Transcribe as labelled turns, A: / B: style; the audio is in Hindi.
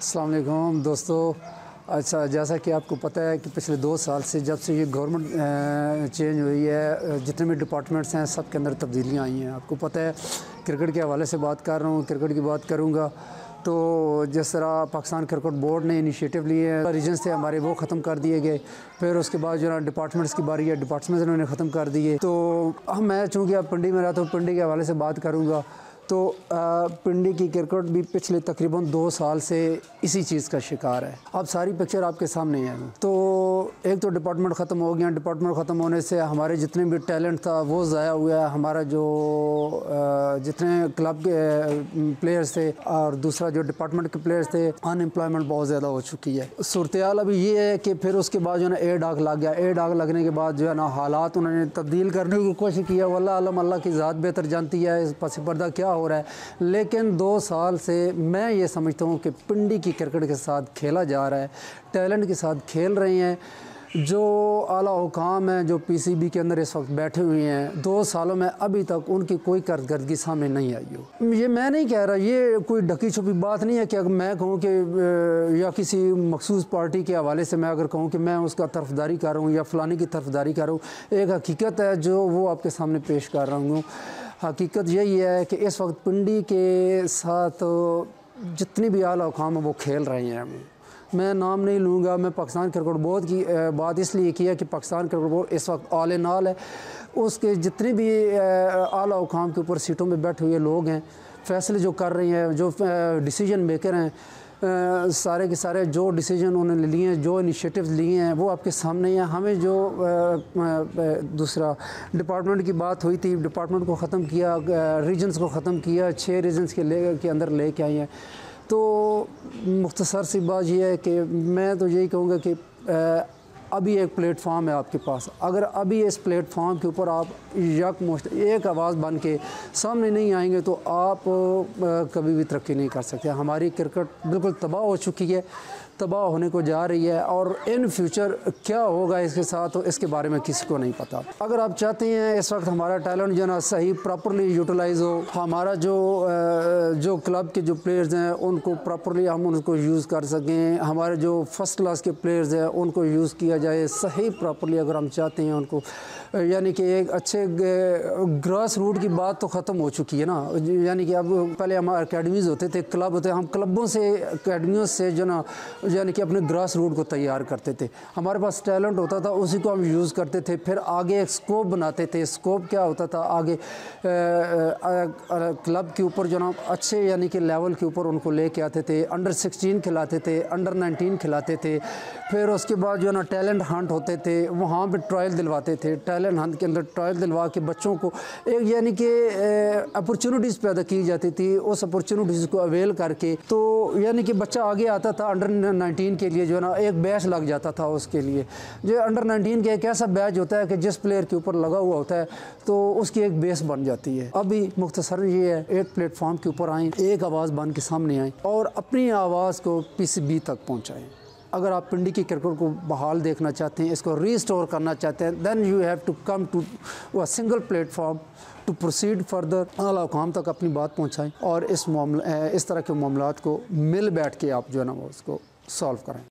A: अस्सलाम वालेकुम दोस्तों। अच्छा, जैसा कि आपको पता है कि पिछले 2 साल से जब से ये गवर्नमेंट चेंज हुई है, जितने भी डिपार्टमेंट्स हैं सब के अंदर तब्दीलियाँ आई हैं। आपको पता है, क्रिकेट के हवाले से बात कर रहा हूँ, क्रिकेट की बात करूँगा तो जिस तरह पाकिस्तान क्रिकेट बोर्ड ने इनिशिएटिव लिए हैं, रीजन्स थे हमारे वो ख़त्म कर दिए गए। फिर उसके बाद जो है डिपार्टमेंट्स की बारी है, डिपार्टमेंट्स उन्होंने ख़त्म कर दिए। तो मैं चूँकि अब पिंडी में रहता हूँ, पिंडी के हवाले से बात करूँगा तो पिंडी की क्रिकेट भी पिछले तकरीबन 2 साल से इसी चीज़ का शिकार है। अब सारी पिक्चर आपके सामने है। तो एक तो डिपार्टमेंट ख़त्म हो गया, डिपार्टमेंट ख़त्म होने से हमारे जितने भी टैलेंट था वो ज़ाया हुआ है। हमारा जो जितने क्लब के प्लेयर्स थे और दूसरा जो डिपार्टमेंट के प्लेयर्स थे, अनएम्प्लॉयमेंट बहुत ज़्यादा हो चुकी है। सूरत-ए-हाल अभी ये है कि फिर उसके बाद जो है ना एयर डॉग लग गया। एयर डॉग लगने के बाद जो है ना हालात उन्होंने तब्दील करने की कोशिश किया। वल्लाह आलम, अल्लाह की ज़ात बेहतर जानती है इस पस पर्दा क्या हो रहा है। लेकिन 2 साल से मैं ये समझता हूँ कि पिंडी की क्रिकेट के साथ खेला जा रहा है, टैलेंट के साथ खेल रहे हैं। जो आला हुकाम हैं, जो पीसीबी के अंदर इस वक्त बैठे हुए हैं, 2 सालों में अभी तक उनकी कोई कारकर्दगी सामने नहीं आई हो। ये मैं नहीं कह रहा, ये कोई ढकी छुपी बात नहीं है कि अगर मैं कहूँ कि या किसी मखसूस पार्टी के हवाले से मैं अगर कहूँ कि मैं उसका तरफदारी कर रहा हूँ या फ़लाने की तरफदारी कर रहा हूँ। एक हकीकत है जो वो आपके सामने पेश कर रहा हूँ। हकीकत यही है कि इस वक्त पिंडी के साथ जितनी भी आला हुकाम है वो खेल रहे हैं। मैं नाम नहीं लूँगा, मैं पाकिस्तान क्रिकेट बोर्ड की बात इसलिए किया कि पाकिस्तान क्रिकेट बोर्ड इस वक्त ऑल इन ऑल है। उसके जितने भी आला हुकाम के ऊपर सीटों में बैठे हुए लोग हैं, फैसले जो कर रहे हैं, जो डिसीजन मेकर हैं, सारे के सारे जो डिसीजन उन्होंने लिए हैं, जो इनिशिएटिव्स लिए हैं वो आपके सामने हैं। हमें जो दूसरा डिपार्टमेंट की बात हुई थी, डिपार्टमेंट को ख़त्म किया, रीजन्स को ख़त्म किया, 6 रीजन्स के अंदर लेके आए हैं। तो मुख्तसर सी बात यह है कि मैं तो यही कहूँगा कि अभी एक प्लेटफॉर्म है आपके पास। अगर अभी इस प्लेटफॉर्म के ऊपर आप यकमुश्त एक आवाज़ बन के सामने नहीं आएंगे तो आप कभी भी तरक्की नहीं कर सकते। हमारी क्रिकेट बिल्कुल तबाह हो चुकी है, तबाह होने को जा रही है और इन फ्यूचर क्या होगा इसके साथ तो इसके बारे में किसी को नहीं पता। अगर आप चाहते हैं इस वक्त हमारा टैलेंट जो ना सही प्रॉपरली यूटिलाइज़ हो, हमारा जो क्लब के जो प्लेयर्स हैं उनको प्रॉपरली हम उनको यूज़ कर सकें, हमारे जो फर्स्ट क्लास के प्लेयर्स हैं उनको यूज़ किया जाए सही प्रॉपरली, अगर हम चाहते हैं उनको, यानी कि एक अच्छे ग्रास रूट की बात तो ख़त्म हो चुकी है ना। यानी कि अब पहले हमारे अकेडमीज़ होते थे, क्लब होते, हम क्लबों से अकेडमियों से जो ना यानी कि अपने ग्रास रूट को तैयार करते थे। हमारे पास टैलेंट होता था, उसी को हम यूज़ करते थे। फिर आगे एक स्कोप बनाते थे। स्कोप क्या होता था, आगे क्लब के ऊपर जो ना अच्छे यानी कि लेवल के ऊपर उनको लेके आते थे। अंडर 16 खिलाते थे, अंडर 19 खिलाते थे। फिर उसके बाद जो ना टैलेंट हंट होते थे, वहाँ पर ट्रायल दिलवाते थे। टैलेंट हंट के अंदर ट्रायल दिलवा के बच्चों को एक यानी कि अपॉर्चुनिटीज़ पैदा की जाती थी। उस अपॉर्चुनिटीज़ को अवेल करके तो यानी कि बच्चा आगे आता था। अंडर 19 के लिए जो है ना एक बैच लग जाता था उसके लिए। जो अंडर 19 के एक ऐसा बैच होता है कि जिस प्लेयर के ऊपर लगा हुआ होता है तो उसकी एक बेस बन जाती है। अभी मुख्तसर ये है, एक प्लेटफॉर्म के ऊपर आएँ, एक आवाज़ बन के सामने आएँ और अपनी आवाज़ को पीसीबी तक पहुँचाएँ। अगर आप पिंडी की क्रिकेट को बहाल देखना चाहते हैं, इसको रीस्टोर करना चाहते हैं, then you have to come to a single platform to proceed further. आला हुकाम तक अपनी बात पहुँचाएँ और इस तरह के मामलात को मिल बैठ के आप जो है ना वो उसको सॉल्व करें।